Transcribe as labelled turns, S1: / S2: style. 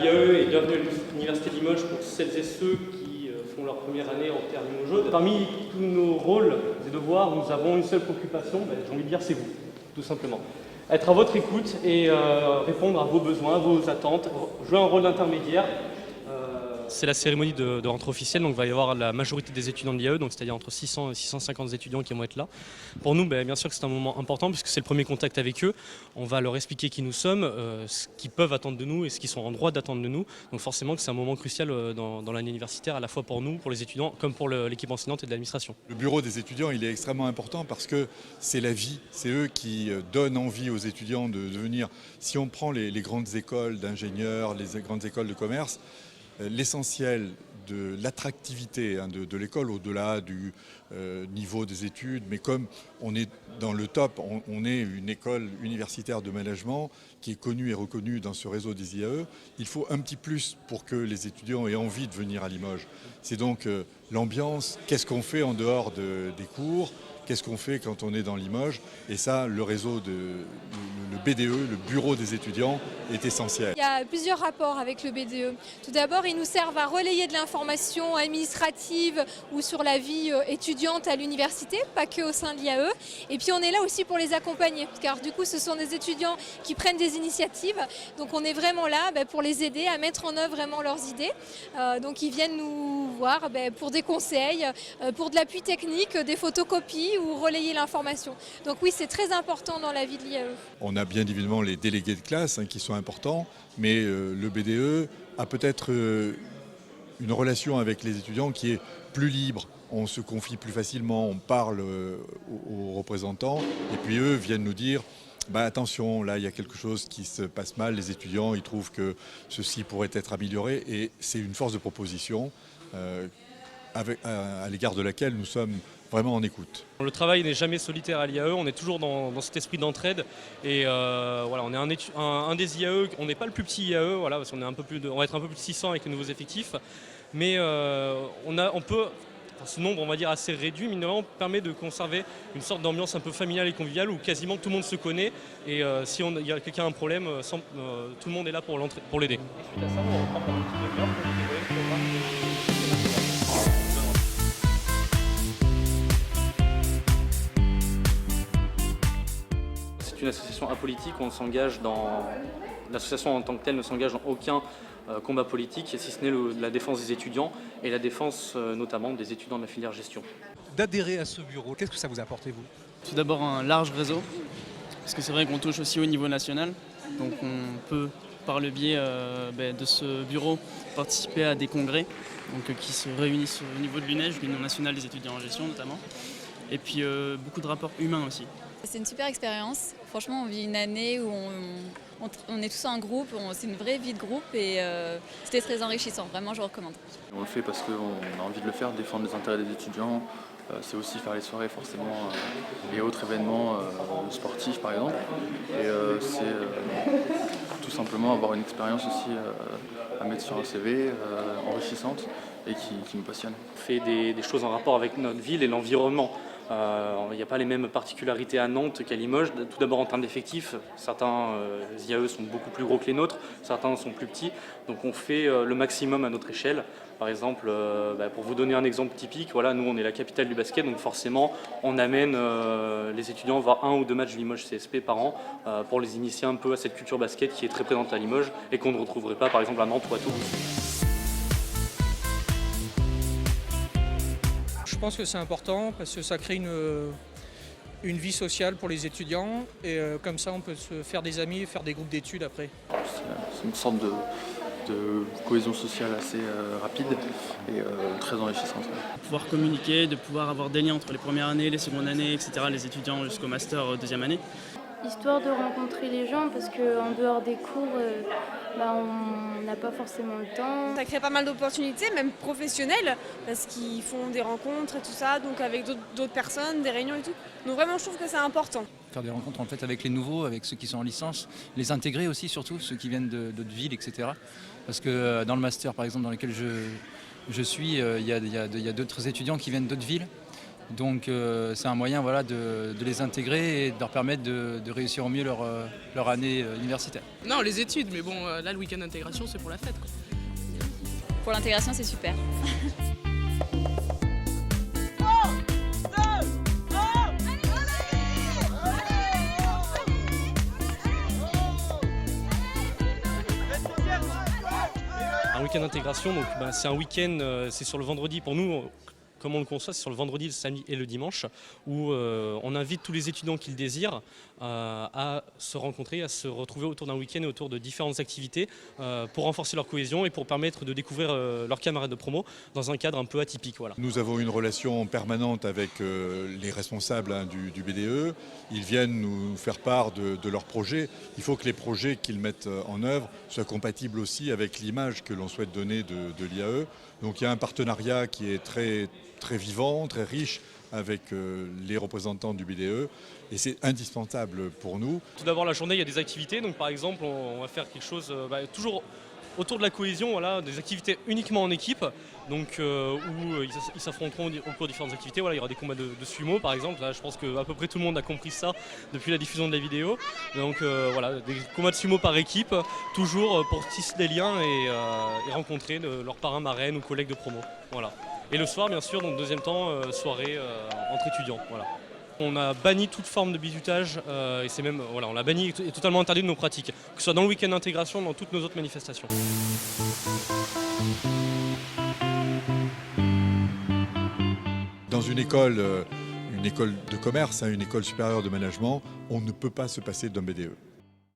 S1: l'IAE et bienvenue à l'Université de Limoges pour celles et ceux qui font leur première année en terre limogeaud. Parmi tous nos rôles et devoirs, nous avons une seule préoccupation, j'ai envie de dire c'est vous, tout simplement. Être à votre écoute et répondre à vos besoins, vos attentes, jouer un rôle d'intermédiaire. C'est la cérémonie de rentrée officielle, donc il va y avoir la majorité des étudiants de l'IAE, donc c'est-à-dire entre 600 et 650 étudiants qui vont être là. Pour nous, bien sûr que c'est un moment important puisque c'est le premier contact avec eux. On va leur expliquer qui nous sommes, ce qu'ils peuvent attendre de nous et ce qu'ils sont en droit d'attendre de nous. Donc forcément que c'est un moment crucial dans l'année universitaire, à la fois pour nous, pour les étudiants, comme pour l'équipe enseignante et de l'administration.
S2: Le bureau des étudiants, il est extrêmement important parce que c'est la vie, c'est eux qui donnent envie aux étudiants de venir. Si on prend les grandes écoles d'ingénieurs, les grandes écoles de commerce, l'essentiel de l'attractivité de l'école, au-delà du niveau des études, mais comme on est dans le top, on est une école universitaire de management qui est connue et reconnue dans ce réseau des IAE, il faut un petit plus pour que les étudiants aient envie de venir à Limoges. C'est donc l'ambiance, qu'est-ce qu'on fait en dehors des cours, qu'est-ce qu'on fait quand on est dans Limoges, et ça, le réseau, le BDE, le bureau des étudiants, est essentiel.
S3: Il y a plusieurs rapports avec le BDE. Tout d'abord, ils nous servent à relayer de l'information administrative ou sur la vie étudiante à l'université, pas que au sein de l'IAE. Et puis on est là aussi pour les accompagner, car du coup ce sont des étudiants qui prennent des initiatives. Donc on est vraiment là pour les aider à mettre en œuvre vraiment leurs idées. Donc ils viennent nous voir pour des conseils, pour de l'appui technique, des photocopies ou relayer l'information. Donc oui, c'est très important dans la vie de l'IAE.
S2: On a bien évidemment les délégués de classe qui sont importants, mais le BDE a peut-être une relation avec les étudiants qui est plus libre. On se confie plus facilement, on parle aux représentants et puis eux viennent nous dire attention, là il y a quelque chose qui se passe mal, les étudiants ils trouvent que ceci pourrait être amélioré et c'est une force de proposition à l'égard de laquelle nous sommes vraiment en écoute.
S1: Le travail n'est jamais solitaire à l'IAE, on est toujours dans cet esprit d'entraide et voilà, on est un des IAE, on n'est pas le plus petit IAE, voilà, parce qu'on est on va être un peu plus de 600 avec les nouveaux effectifs, mais ce nombre, on va dire, assez réduit, mais permet de conserver une sorte d'ambiance un peu familiale et conviviale où quasiment tout le monde se connaît et si il y a quelqu'un a un problème, tout le monde est là pour l'aider. Suite à ça, on reprend pour une petite demi-heure pour découvrir le programme. C'est une association apolitique, l'association en tant que telle ne s'engage dans aucun combat politique, si ce n'est la défense des étudiants et la défense notamment des étudiants de la filière gestion.
S4: D'adhérer à ce bureau, qu'est-ce que ça vous apporte vous?
S5: Tout d'abord un large réseau, parce que c'est vrai qu'on touche aussi au niveau national, donc on peut par le biais de ce bureau participer à des congrès qui se réunissent au niveau de l'UNEJ, l'Union nationale des étudiants en gestion notamment, et puis beaucoup de rapports humains aussi.
S6: C'est une super expérience. Franchement, on vit une année où on est tous en groupe, c'est une vraie vie de groupe et c'était très enrichissant. Vraiment, je recommande.
S7: On le fait parce qu'on a envie de le faire, défendre les intérêts des étudiants. C'est aussi faire les soirées forcément et autres événements sportifs par exemple. Et c'est tout simplement avoir une expérience aussi à mettre sur un CV, enrichissante et qui me passionne.
S1: On fait des choses en rapport avec notre ville et l'environnement. Il n'y a pas les mêmes particularités à Nantes qu'à Limoges. Tout d'abord en termes d'effectifs, certains IAE sont beaucoup plus gros que les nôtres, certains sont plus petits. Donc on fait le maximum à notre échelle. Par exemple, pour vous donner un exemple typique, voilà, nous on est la capitale du basket, donc forcément on amène les étudiants voir 1 ou 2 matchs de Limoges CSP par an pour les initier un peu à cette culture basket qui est très présente à Limoges et qu'on ne retrouverait pas par exemple à Nantes ou à Toulouse.
S8: Je pense que c'est important parce que ça crée une vie sociale pour les étudiants et comme ça on peut se faire des amis et faire des groupes d'études après.
S7: C'est une sorte de cohésion sociale assez rapide et très enrichissante.
S5: De pouvoir communiquer, de pouvoir avoir des liens entre les premières années, les secondes années, etc., les étudiants jusqu'au master deuxième année.
S9: Histoire de rencontrer les gens parce qu'en dehors des cours, on n'a pas forcément le temps.
S10: Ça crée pas mal d'opportunités, même professionnelles, parce qu'ils font des rencontres et tout ça, donc avec d'autres personnes, des réunions et tout. Donc vraiment, je trouve que c'est important.
S11: Faire des rencontres en fait avec les nouveaux, avec ceux qui sont en licence, les intégrer aussi surtout, ceux qui viennent d'autres villes, etc. Parce que dans le master par exemple dans lequel je suis, il y a d'autres étudiants qui viennent d'autres villes. Donc c'est un moyen voilà, de les intégrer et de leur permettre de réussir au mieux leur année universitaire.
S12: Non, les études, mais bon, là le week-end d'intégration c'est pour la fête, quoi.
S6: Pour l'intégration, c'est super.
S1: Un week-end d'intégration, donc c'est un week-end, c'est sur le vendredi pour nous. Comme on le conçoit, c'est sur le vendredi, le samedi et le dimanche, où on invite tous les étudiants qui le désirent à se rencontrer, à se retrouver autour d'un week-end et autour de différentes activités pour renforcer leur cohésion et pour permettre de découvrir leurs camarades de promo dans un cadre un peu atypique. Voilà.
S2: Nous avons une relation permanente avec les responsables du BDE. Ils viennent nous faire part de leurs projets. Il faut que les projets qu'ils mettent en œuvre soient compatibles aussi avec l'image que l'on souhaite donner de l'IAE. Donc il y a un partenariat qui est très vivant, très riche avec les représentants du BDE et c'est indispensable pour nous.
S1: Tout d'abord, la journée, il y a des activités. Donc, par exemple, on va faire quelque chose toujours autour de la cohésion, voilà, des activités uniquement en équipe, donc où ils s'affronteront au cours de différentes activités. Voilà, il y aura des combats de sumo, par exemple. Là, je pense qu'à peu près tout le monde a compris ça depuis la diffusion de la vidéo. Donc voilà, des combats de sumo par équipe, toujours pour tisser des liens et rencontrer leurs parrains, marraines ou collègues de promo. Voilà. Et le soir, bien sûr, donc deuxième temps, soirée entre étudiants. Voilà. On a banni toute forme de bizutage et c'est même, voilà, on l'a banni et totalement interdit de nos pratiques, que ce soit dans le week-end d'intégration, dans toutes nos autres manifestations.
S2: Dans une école de commerce, une école supérieure de management, on ne peut pas se passer d'un BDE.